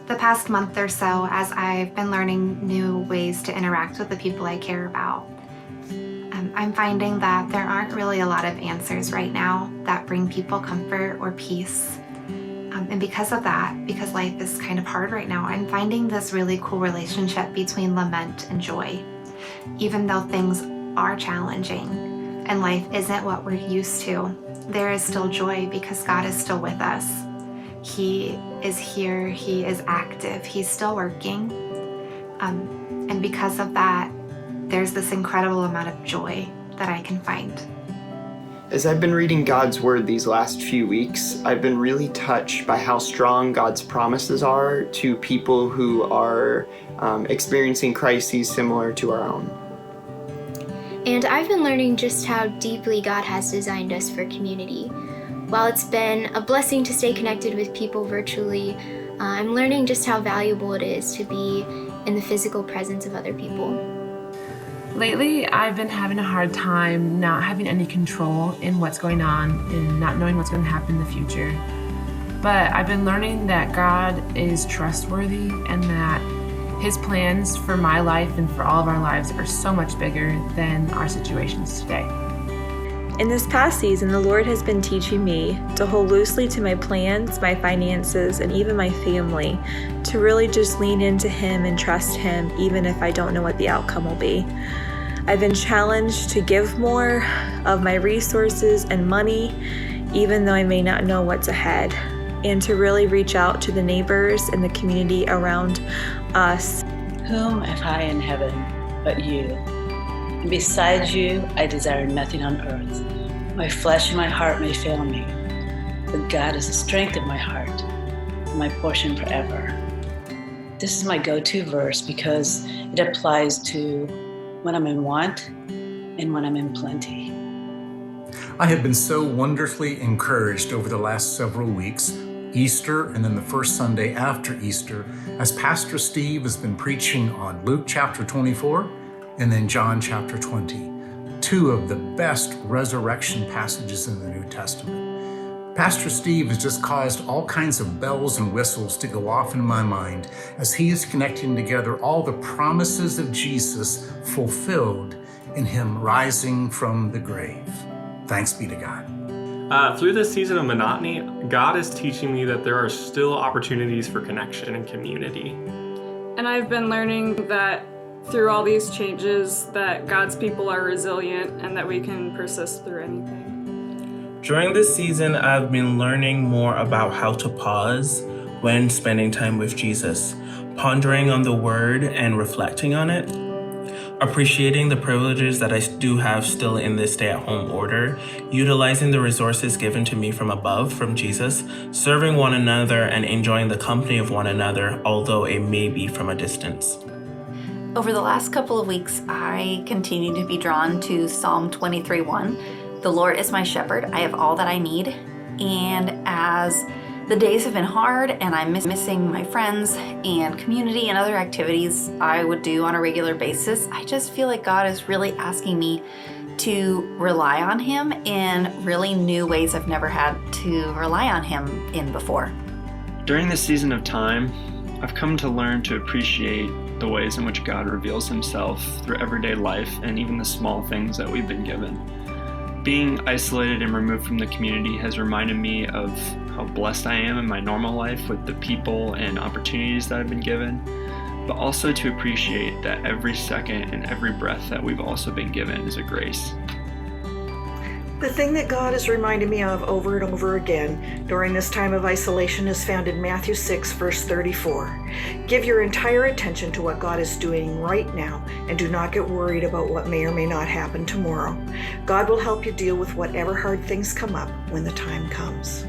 The past month or so, as I've been learning new ways to interact with the people I care about, I'm finding that there aren't really a lot of answers right now that bring people comfort or peace. And because of that, because life is kind of hard right now, I'm finding this really cool relationship between lament and joy. Even though things are challenging and life isn't what we're used to, there is still joy because God is still with us. He is here, He is active, He's still working. And because of that, there's this incredible amount of joy that I can find. As I've been reading God's Word these last few weeks, I've been really touched by how strong God's promises are to people who are experiencing crises similar to our own. And I've been learning just how deeply God has designed us for community. While it's been a blessing to stay connected with people virtually, I'm learning just how valuable it is to be in the physical presence of other people. Lately, I've been having a hard time not having any control in what's going on and not knowing what's going to happen in the future. But I've been learning that God is trustworthy and that His plans for my life and for all of our lives are so much bigger than our situations today. In this past season, the Lord has been teaching me to hold loosely to my plans, my finances, and even my family, to really just lean into Him and trust Him, even if I don't know what the outcome will be. I've been challenged to give more of my resources and money, even though I may not know what's ahead, and to really reach out to the neighbors and the community around us. Whom have I in heaven but you? And besides you, I desire nothing on earth. My flesh and my heart may fail me, but God is the strength of my heart, and my portion forever. This is my go-to verse because it applies to when I'm in want and when I'm in plenty. I have been so wonderfully encouraged over the last several weeks, Easter and then the first Sunday after Easter, as Pastor Steve has been preaching on Luke chapter 24 and then John chapter 20, two of the best resurrection passages in the New Testament. Pastor Steve has just caused all kinds of bells and whistles to go off in my mind as he is connecting together all the promises of Jesus fulfilled in Him rising from the grave. Thanks be to God. Through this season of monotony, God is teaching me that there are still opportunities for connection and community. And I've been learning that through all these changes that God's people are resilient and that we can persist through anything. During this season, I've been learning more about how to pause when spending time with Jesus, pondering on the Word and reflecting on it, appreciating the privileges that I do have still in this stay-at-home order, utilizing the resources given to me from above, from Jesus, serving one another and enjoying the company of one another, although it may be from a distance. Over the last couple of weeks, I continue to be drawn to Psalm 23:1. The Lord is my shepherd, I have all that I need. And as the days have been hard and I'm missing my friends and community and other activities I would do on a regular basis, I just feel like God is really asking me to rely on Him in really new ways I've never had to rely on Him in before. During this season of time, I've come to learn to appreciate the ways in which God reveals Himself through everyday life and even the small things that we've been given. Being isolated and removed from the community has reminded me of how blessed I am in my normal life with the people and opportunities that I've been given, but also to appreciate that every second and every breath that we've also been given is a grace. The thing that God has reminded me of over and over again during this time of isolation is found in Matthew 6, verse 34. Give your entire attention to what God is doing right now and do not get worried about what may or may not happen tomorrow. God will help you deal with whatever hard things come up when the time comes.